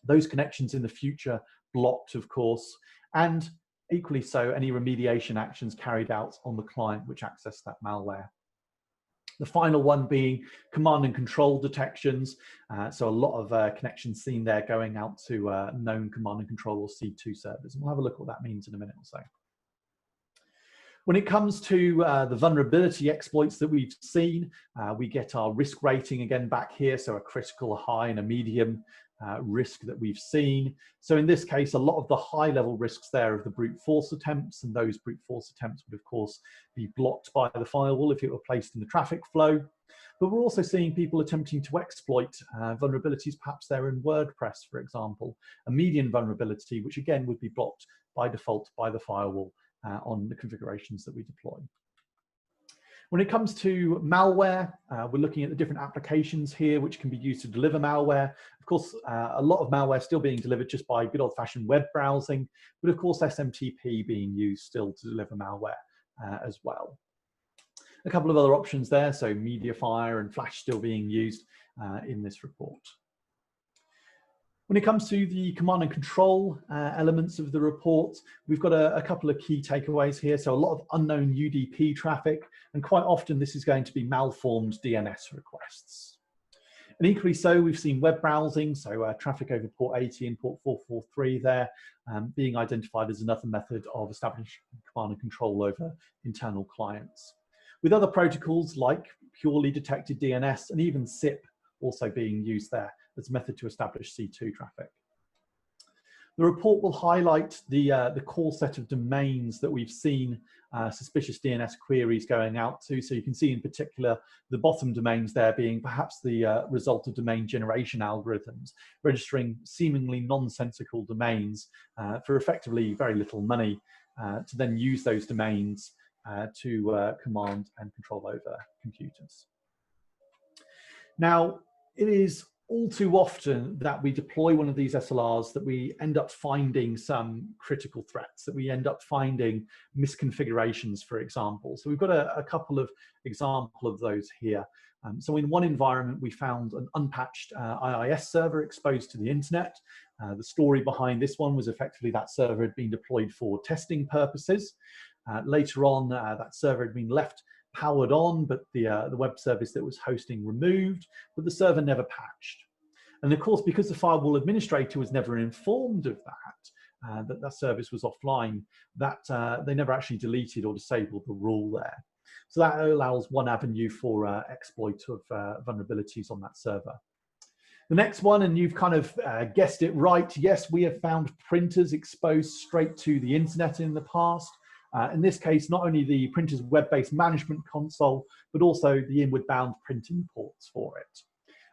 those connections in the future blocked, of course, and equally so, any remediation actions carried out on the client which access that malware. The final one being command and control detections. So a lot of connections seen there going out to known command and control or C2 servers. And we'll have a look at what that means in a minute or so. When it comes to the vulnerability exploits that we've seen, we get our risk rating again back here. So a critical, a high, and a medium risk that we've seen. So in this case, a lot of the high level risks there of the brute force attempts, and those brute force attempts would of course be blocked by the firewall if it were placed in the traffic flow. But we're also seeing people attempting to exploit vulnerabilities perhaps there in WordPress, for example, a median vulnerability, which again would be blocked by default by the firewall on the configurations that we deploy. When it comes to malware, we're looking at the different applications here which can be used to deliver malware. Of course, a lot of malware still being delivered just by good old-fashioned web browsing, but of course SMTP being used still to deliver malware as well. A couple of other options there, so Mediafire and Flash still being used in this report. When it comes to the command and control elements of the report, we've got a couple of key takeaways here. So a lot of unknown UDP traffic, and quite often this is going to be malformed DNS requests. And equally so, we've seen web browsing, so traffic over port 80 and port 443 there, being identified as another method of establishing command and control over internal clients. With other protocols like purely detected DNS and even SIP also being used there as a method to establish C2 traffic. The report will highlight the core set of domains that we've seen suspicious DNS queries going out to. So you can see in particular the bottom domains there being perhaps the result of domain generation algorithms, registering seemingly nonsensical domains for effectively very little money to then use those domains to command and control over computers. Now, it is all too often that we deploy one of these SLRs that we end up finding some critical threats, that we end up finding misconfigurations, for example. So we've got a couple of examples of those here. So in one environment, we found an unpatched IIS server exposed to the internet. The story behind this one was effectively that server had been deployed for testing purposes. Later on, that server had been left powered on, but the web service that was hosting removed, but the server never patched. And of course, because the firewall administrator was never informed of that, that service was offline, that they never actually deleted or disabled the rule there. So that allows one avenue for exploit of vulnerabilities on that server. The next one, and you've kind of guessed it right, yes, we have found printers exposed straight to the internet in the past. In this case, not only the printer's web-based management console, but also the inward-bound printing ports for it.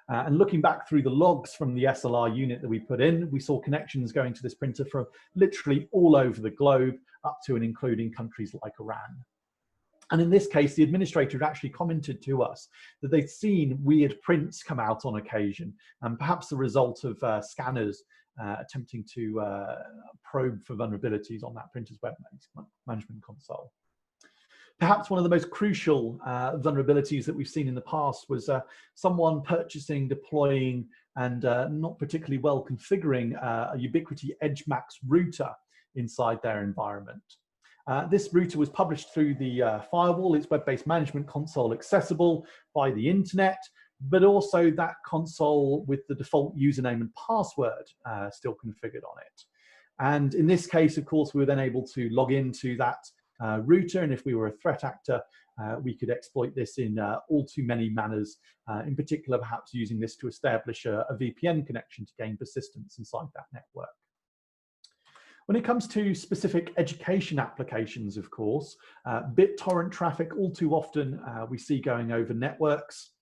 And looking back through the logs from the SLR unit that we put in, we saw connections going to this printer from literally all over the globe, up to and including countries like Iran. And in this case, the administrator had actually commented to us that they'd seen weird prints come out on occasion, and perhaps the result of scanners attempting to probe for vulnerabilities on that printer's web management console. Perhaps one of the most crucial vulnerabilities that we've seen in the past was someone purchasing, deploying, and not particularly well configuring a Ubiquiti EdgeMax router inside their environment. This router was published through the firewall, its web-based management console accessible by the internet, but also that console with the default username and password still configured on it. And in this case, of course, we were then able to log into that router, and if we were a threat actor, we could exploit this in all too many manners, in particular perhaps using this to establish a VPN connection to gain persistence inside that network. When it comes to specific education applications, of course, BitTorrent traffic all too often we see going over networks.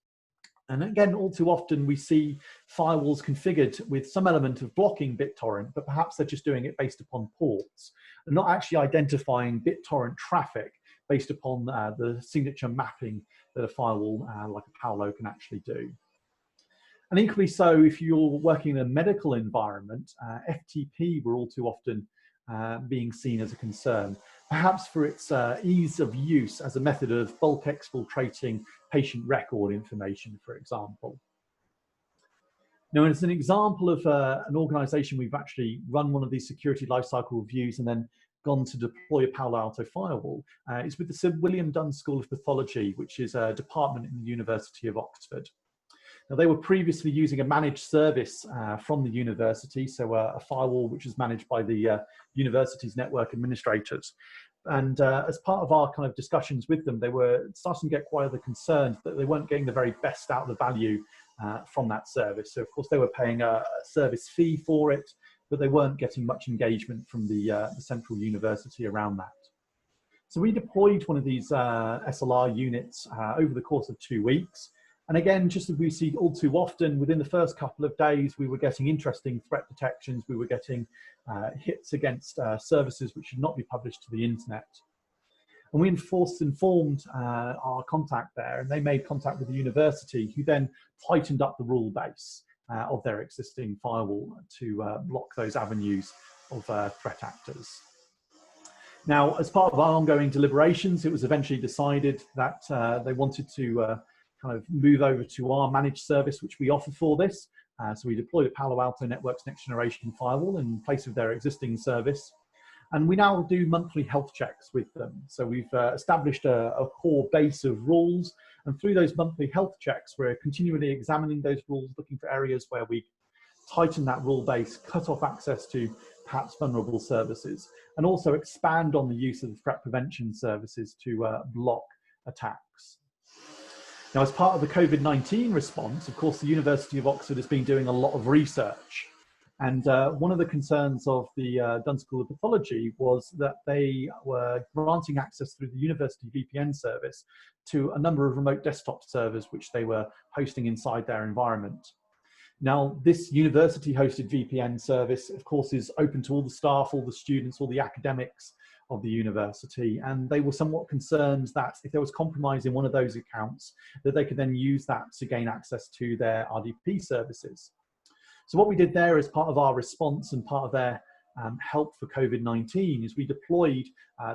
And again, all too often we see firewalls configured with some element of blocking BitTorrent, but perhaps they're just doing it based upon ports and not actually identifying BitTorrent traffic based upon the signature mapping that a firewall like a Paolo can actually do. And equally so, if you're working in a medical environment, FTP will all too often being seen as a concern, perhaps for its ease of use as a method of bulk exfiltrating patient record information, for example. Now, as an example of an organization, we've actually run one of these security lifecycle reviews and then gone to deploy a Palo Alto firewall. It's with the Sir William Dunn School of Pathology, which is a department in the University of Oxford. Now, they were previously using a managed service from the university, so a firewall which is managed by the university's network administrators. And as part of our kind of discussions with them, they were starting to get quite concerned that they weren't getting the very best out of the value from that service. So, of course, they were paying a service fee for it, but they weren't getting much engagement from the central university around that. So we deployed one of these SLR units over the course of 2 weeks. And again, just as we see all too often, within the first couple of days, we were getting interesting threat detections. We were getting hits against services which should not be published to the internet. And we informed our contact there, and they made contact with the university, who then tightened up the rule base of their existing firewall to block those avenues of threat actors. Now, as part of our ongoing deliberations, it was eventually decided that they wanted to kind of move over to our managed service, which we offer for this. So we deployed a Palo Alto Networks next generation firewall in place of their existing service. And we now do monthly health checks with them. So we've established a core base of rules. And through those monthly health checks, we're continually examining those rules, looking for areas where we tighten that rule base, cut off access to perhaps vulnerable services, and also expand on the use of the threat prevention services to block attacks. Now, as part of the COVID-19 response, of course, the University of Oxford has been doing a lot of research. And one of the concerns of the Dunn School of Pathology was that they were granting access through the university VPN service to a number of remote desktop servers, which they were hosting inside their environment. Now, this university-hosted VPN service, of course, is open to all the staff, all the students, all the academics of the university, and they were somewhat concerned that if there was compromise in one of those accounts, that they could then use that to gain access to their RDP services. So what we did there as part of our response and part of their help for COVID-19 is we deployed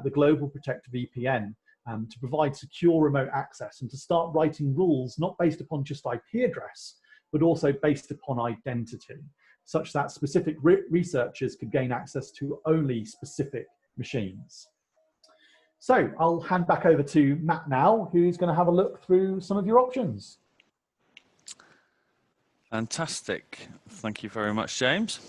the Global Protect VPN to provide secure remote access and to start writing rules not based upon just IP address, but also based upon identity, such that specific researchers could gain access to only specific machines. So I'll hand back over to Matt now, who's going to have a look through some of your options. Fantastic. Thank you very much, James.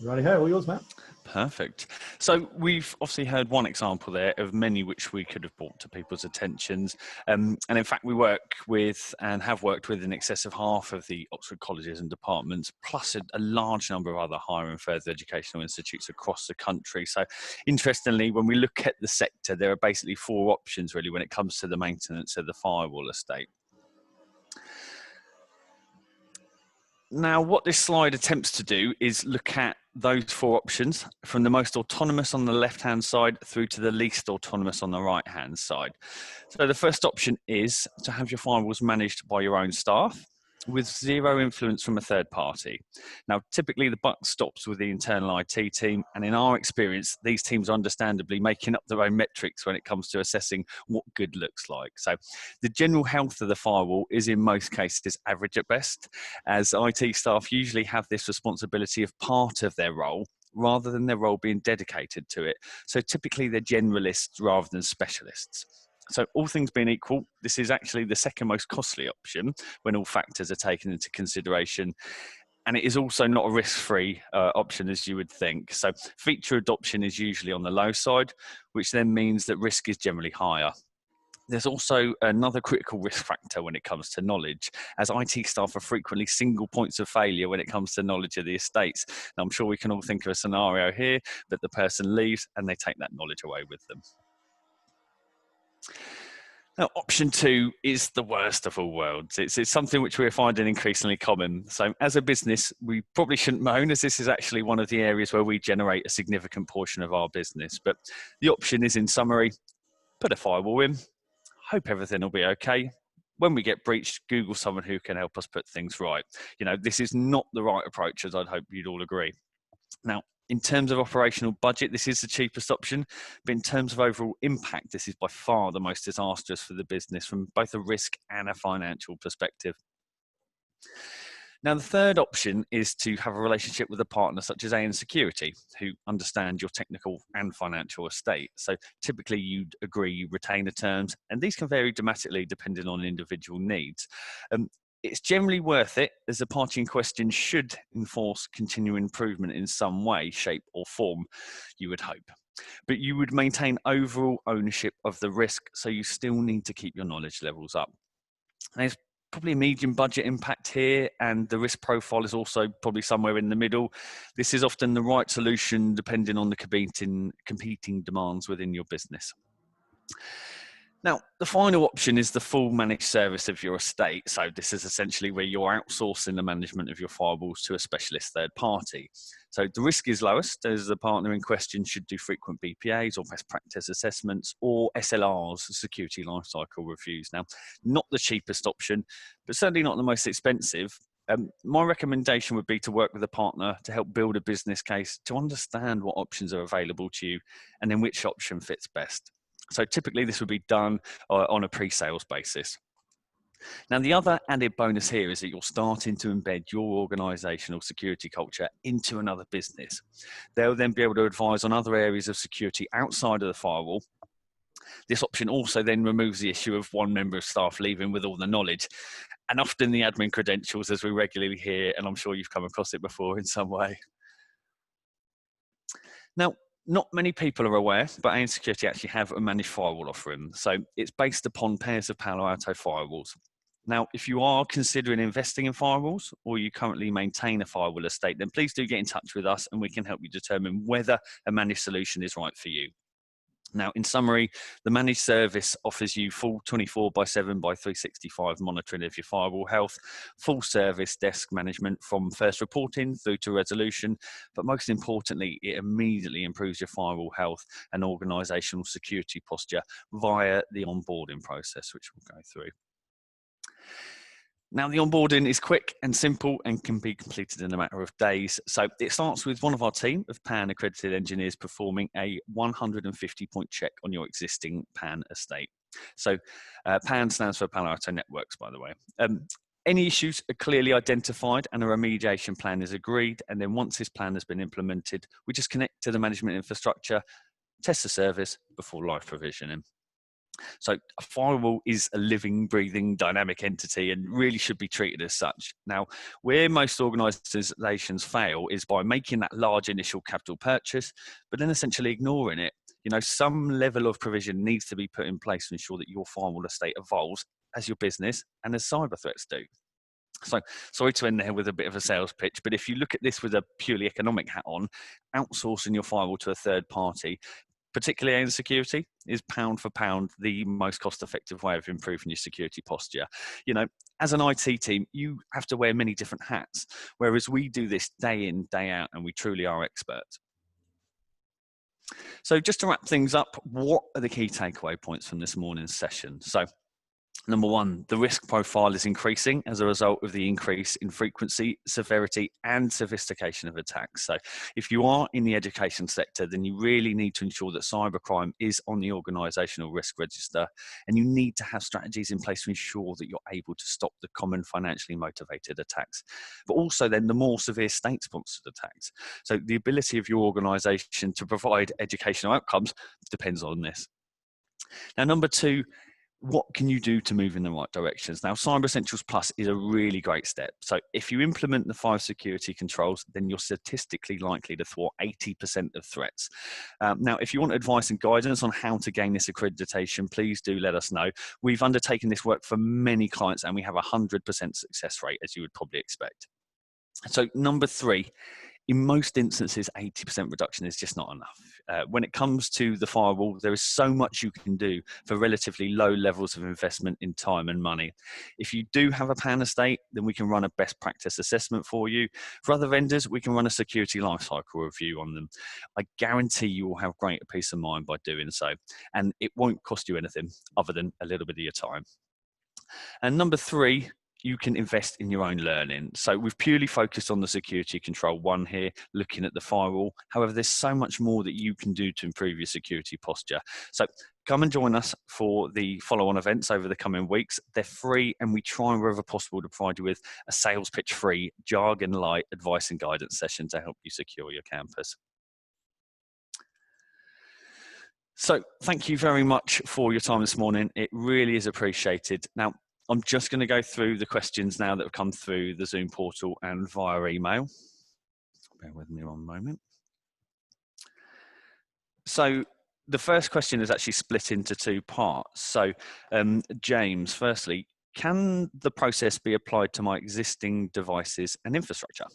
Righty ho, all yours, Matt. Perfect. So we've obviously heard one example there of many which we could have brought to people's attentions. And in fact, we work with and have worked with in excess of half of the Oxford colleges and departments, plus a large number of other higher and further educational institutes across the country. So interestingly, when we look at the sector, there are basically 4 options really when it comes to the maintenance of the firewall estate. Now, what this slide attempts to do is look at those 4 options from the most autonomous on the left-hand side through to the least autonomous on the right-hand side. So the first option is to have your firewalls managed by your own staff with 0 influence from a third party. Now, typically the buck stops with the internal IT team, and in our experience, these teams are understandably making up their own metrics when it comes to assessing what good looks like. So the general health of the firewall is in most cases average at best, as IT staff usually have this responsibility of part of their role rather than their role being dedicated to it. So typically they're generalists rather than specialists. So all things being equal, this is actually the second most costly option when all factors are taken into consideration. And it is also not a risk-free option as you would think. So feature adoption is usually on the low side, which then means that risk is generally higher. There's also another critical risk factor when it comes to knowledge, as IT staff are frequently single points of failure when it comes to knowledge of the estates. Now, I'm sure we can all think of a scenario here that the person leaves and they take that knowledge away with them. Now, option 2 is the worst of all worlds. It's something which we're finding increasingly common. So as a business, we probably shouldn't moan, as this is actually one of the areas where we generate a significant portion of our business. But the option is, in summary, put a firewall in, hope everything will be okay. When we get breached, Google someone who can help us put things right. You know, this is not the right approach, as I'd hope you'd all agree. Now, in terms of operational budget, this is the cheapest option, but in terms of overall impact, this is by far the most disastrous for the business from both a risk and a financial perspective. Now, the third option is to have a relationship with a partner such as ANSecurity, who understand your technical and financial estate. So typically you'd agree retainer terms, and these can vary dramatically depending on individual needs. It's generally worth it, as the party in question should enforce continual improvement in some way, shape or form, you would hope. But you would maintain overall ownership of the risk, so you still need to keep your knowledge levels up. There's probably a medium budget impact here, and the risk profile is also probably somewhere in the middle. This is often the right solution depending on the competing demands within your business. Now, the final option is the full managed service of your estate. So this is essentially where you're outsourcing the management of your firewalls to a specialist third party. So the risk is lowest, as the partner in question should do frequent BPAs or best practice assessments or SLRs, security lifecycle reviews. Now, not the cheapest option, but certainly not the most expensive. My recommendation would be to work with a partner to help build a business case, to understand what options are available to you and then which option fits best. So typically this would be done on a pre-sales basis. Now, the other added bonus here is that you're starting to embed your organizational security culture into another business. They'll then be able to advise on other areas of security outside of the firewall. This option also then removes the issue of one member of staff leaving with all the knowledge and often the admin credentials, as we regularly hear, and I'm sure you've come across it before in some way. Now, not many people are aware, but ANSecurity actually have a managed firewall offering. So it's based upon pairs of Palo Alto firewalls. Now, if you are considering investing in firewalls or you currently maintain a firewall estate, then please do get in touch with us and we can help you determine whether a managed solution is right for you. Now, in summary, the managed service offers you full 24/7 by 365 monitoring of your firewall health, full service desk management from first reporting through to resolution, but most importantly, it immediately improves your firewall health and organizational security posture via the onboarding process, which we'll go through. Now, the onboarding is quick and simple and can be completed in a matter of days. So it starts with one of our team of PAN accredited engineers performing a 150-point check on your existing PAN estate. So PAN stands for Palo Alto Networks, by the way. Any issues are clearly identified and a remediation plan is agreed. And then once this plan has been implemented, we just connect to the management infrastructure, test the service before live provisioning. So a firewall is a living, breathing, dynamic entity and really should be treated as such. Now, where most organizations fail is by making that large initial capital purchase, but then essentially ignoring it. You know, some level of provision needs to be put in place to ensure that your firewall estate evolves as your business and as cyber threats do. So sorry to end there with a bit of a sales pitch, but if you look at this with a purely economic hat on, outsourcing your firewall to a third party, particularly ANSecurity, is pound for pound the most cost-effective way of improving your security posture. You know, as an IT team, you have to wear many different hats, whereas we do this day in, day out, and we truly are experts. So just to wrap things up, what are the key takeaway points from this morning's session? So number one, the risk profile is increasing as a result of the increase in frequency, severity, and sophistication of attacks. So if you are in the education sector, then you really need to ensure that cybercrime is on the organizational risk register, and you need to have strategies in place to ensure that you're able to stop the common financially motivated attacks, but also then the more severe state-sponsored attacks. So the ability of your organization to provide educational outcomes depends on this. Now, number two, what can you do to move in the right directions? Now, Cyber Essentials Plus is a really great step. So if you implement the 5 security controls, then you're statistically likely to thwart 80% of threats. Now, if you want advice and guidance on how to gain this accreditation, please do let us know. We've undertaken this work for many clients and we have a 100% success rate, as you would probably expect. So number 3, in most instances, 80% reduction is just not enough. When it comes to the firewall, there is so much you can do for relatively low levels of investment in time and money. If you do have a PAN estate, then we can run a best practice assessment for you. For other vendors, we can run a security lifecycle review on them. I guarantee you will have greater peace of mind by doing so, and it won't cost you anything other than a little bit of your time. And number 3, you can invest in your own learning. So we've purely focused on the security control 1 here, looking at the firewall. However, there's so much more that you can do to improve your security posture. So come and join us for the follow-on events over the coming weeks. They're free, and we try wherever possible to provide you with a sales pitch free, jargon light advice and guidance session to help you secure your campus. So thank you very much for your time this morning. It really is appreciated. Now, I'm just going to go through the questions now that have come through the Zoom portal and via email. Bear with me one moment. So the first question is actually split into 2 parts. So James, firstly, can the process be applied to my existing devices and infrastructure?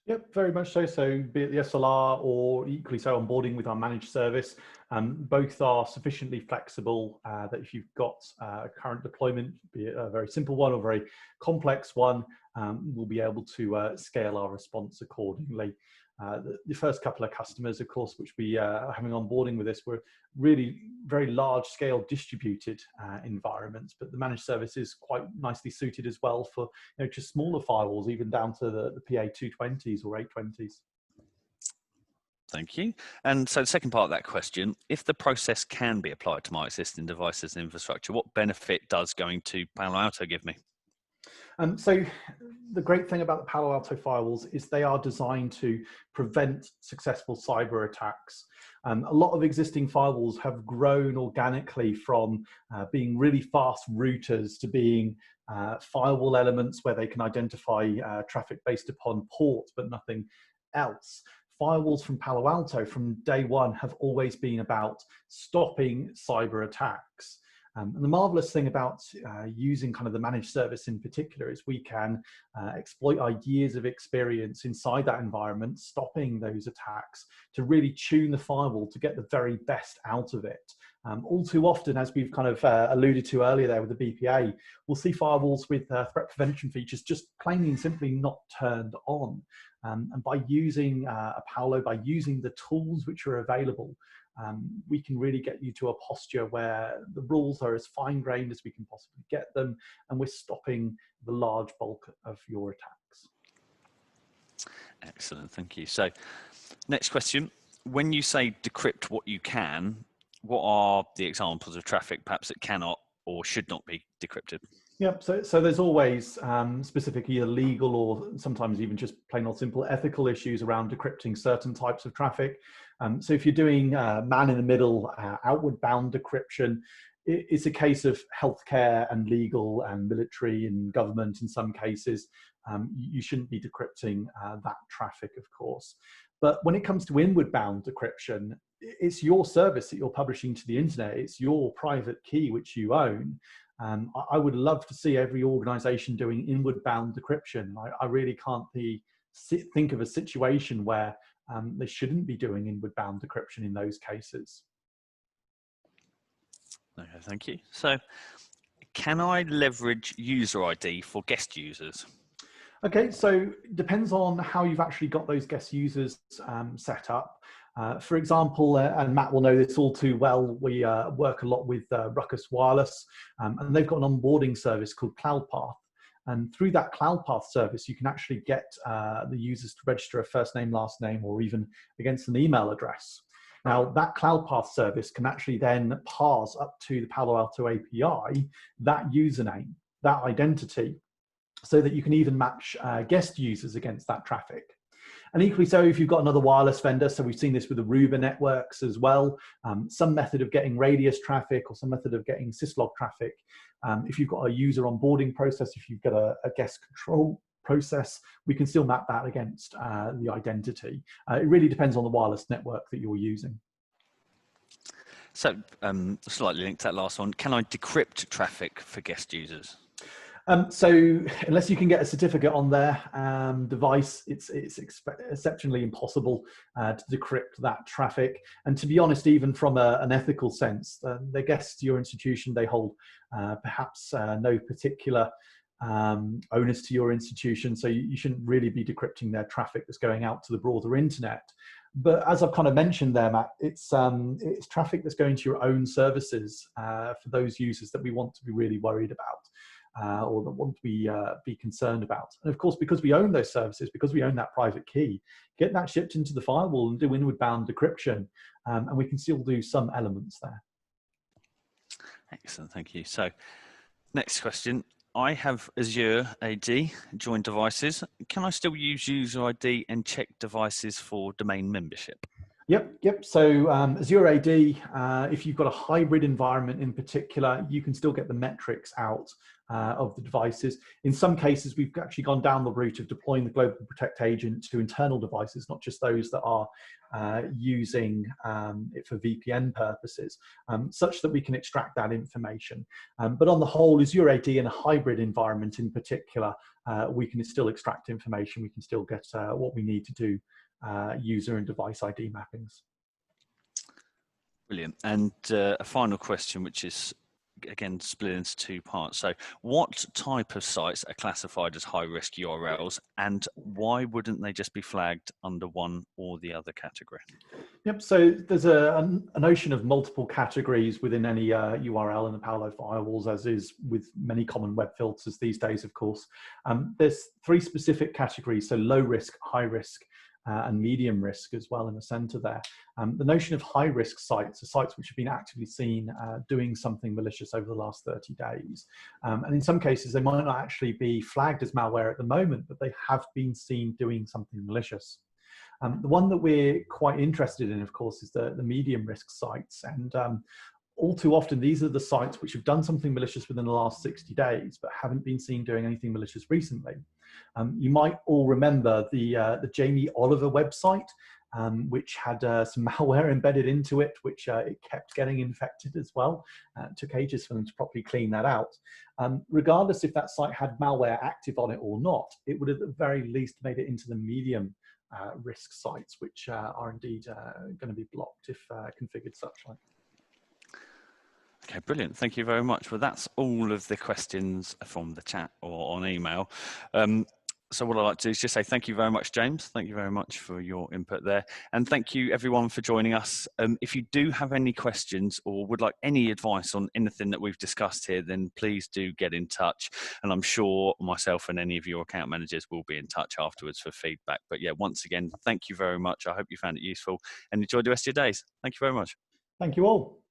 Yep, very much so. So be it the SLR or equally so onboarding with our managed service, both are sufficiently flexible that if you've got a current deployment, be it a very simple one or very complex one, we'll be able to scale our response accordingly. The first couple of customers, of course, which we are having onboarding with us, were really very large-scale distributed environments, but the managed service is quite nicely suited as well for just smaller firewalls, even down to the PA220s or 820s. Thank you. And so the second part of that question, if the process can be applied to my existing devices and infrastructure, what benefit does going to Palo Alto give me? So the great thing about the Palo Alto firewalls is they are designed to prevent successful cyber attacks. A lot of existing firewalls have grown organically from being really fast routers to being firewall elements where they can identify traffic based upon port, but nothing else. Firewalls from Palo Alto from day one have always been about stopping cyber attacks. And the marvelous thing about using kind of the managed service in particular is we can exploit our years of experience inside that environment, stopping those attacks to really tune the firewall to get the very best out of it. All too often, as we've kind of alluded to earlier there with the BPA, we'll see firewalls with threat prevention features just plain and simply not turned on. And by using a Palo, by using the tools which are available, we can really get you to a posture where the rules are as fine-grained as we can possibly get them, and we're stopping the large bulk of your attacks. Excellent, thank you. So next question, when you say decrypt what you can, what are the examples of traffic perhaps that cannot or should not be decrypted? Yep, so there's always specific either legal or sometimes even just plain old simple ethical issues around decrypting certain types of traffic. So if you're doing man-in-the-middle outward bound decryption, it's a case of healthcare and legal and military and government in some cases. You shouldn't be decrypting that traffic, of course. But when it comes to inward bound decryption, it's your service that you're publishing to the internet. It's your private key which you own. I would love to see every organization doing inward bound decryption. I really can't think of a situation where they shouldn't be doing inward bound decryption in those cases. Okay, thank you. So can I leverage user ID for guest users? Okay, so it depends on how you've actually got those guest users set up. For example, and Matt will know this all too well, we work a lot with Ruckus Wireless, and they've got an onboarding service called CloudPath. And through that CloudPath service, you can actually get the users to register a first name, last name, or even against an email address. Now, that CloudPath service can actually then parse up to the Palo Alto API that username, that identity, so that you can even match guest users against that traffic. And equally so, if you've got another wireless vendor, so we've seen this with the Aruba networks as well, some method of getting radius traffic or some method of getting syslog traffic. If you've got a user onboarding process, if you've got a guest control process, we can still map that against the identity. It really depends on the wireless network that you're using. So slightly linked to that last one, can I decrypt traffic for guest users? So unless you can get a certificate on their device, it's exceptionally impossible to decrypt that traffic. And to be honest, even from an ethical sense, the guests to your institution, they hold perhaps no particular onus to your institution, so you shouldn't really be decrypting their traffic that's going out to the broader internet. But as I've kind of mentioned there, Matt, it's traffic that's going to your own services for those users that we want to be really worried about. Or that want to be concerned about. And of course, because we own those services, because we own that private key, get that shipped into the firewall and do inward bound decryption, and we can still do some elements there. Excellent, thank you. So next question, I have Azure AD joined devices. Can I still use user ID and check devices for domain membership? Yep. So Azure AD, if you've got a hybrid environment in particular, you can still get the metrics out of the devices. In some cases, we've actually gone down the route of deploying the Global Protect agent to internal devices, not just those that are using it for VPN purposes, such that we can extract that information. But on the whole, Azure AD in a hybrid environment in particular, we can still extract information. We can still get what we need to do. User and device ID mappings. Brilliant. And a final question, which is again, split into two parts. So what type of sites are classified as high-risk URLs, and why wouldn't they just be flagged under one or the other category? Yep, so there's a notion of multiple categories within any URL in the Palo firewalls, as is with many common web filters these days, of course. There's three specific categories, so low risk, high risk, and medium risk as well in the center there. The notion of high risk sites are sites which have been actively seen doing something malicious over the last 30 days. And in some cases, they might not actually be flagged as malware at the moment, but they have been seen doing something malicious. The one that we're quite interested in, of course, is the medium risk sites. And all too often, these are the sites which have done something malicious within the last 60 days, but haven't been seen doing anything malicious recently. You might all remember the Jamie Oliver website, which had some malware embedded into it, which it kept getting infected as well. It took ages for them to properly clean that out. Regardless if that site had malware active on it or not, it would at the very least made it into the medium risk sites, which are indeed going to be blocked if configured such like. Okay, brilliant. Thank you very much. Well, that's all of the questions from the chat or on email. So what I'd like to do is just say thank you very much, James. Thank you very much for your input there. And thank you everyone for joining us. If you do have any questions or would like any advice on anything that we've discussed here, then please do get in touch. And I'm sure myself and any of your account managers will be in touch afterwards for feedback. But yeah, once again, thank you very much. I hope you found it useful and enjoy the rest of your days. Thank you very much. Thank you all.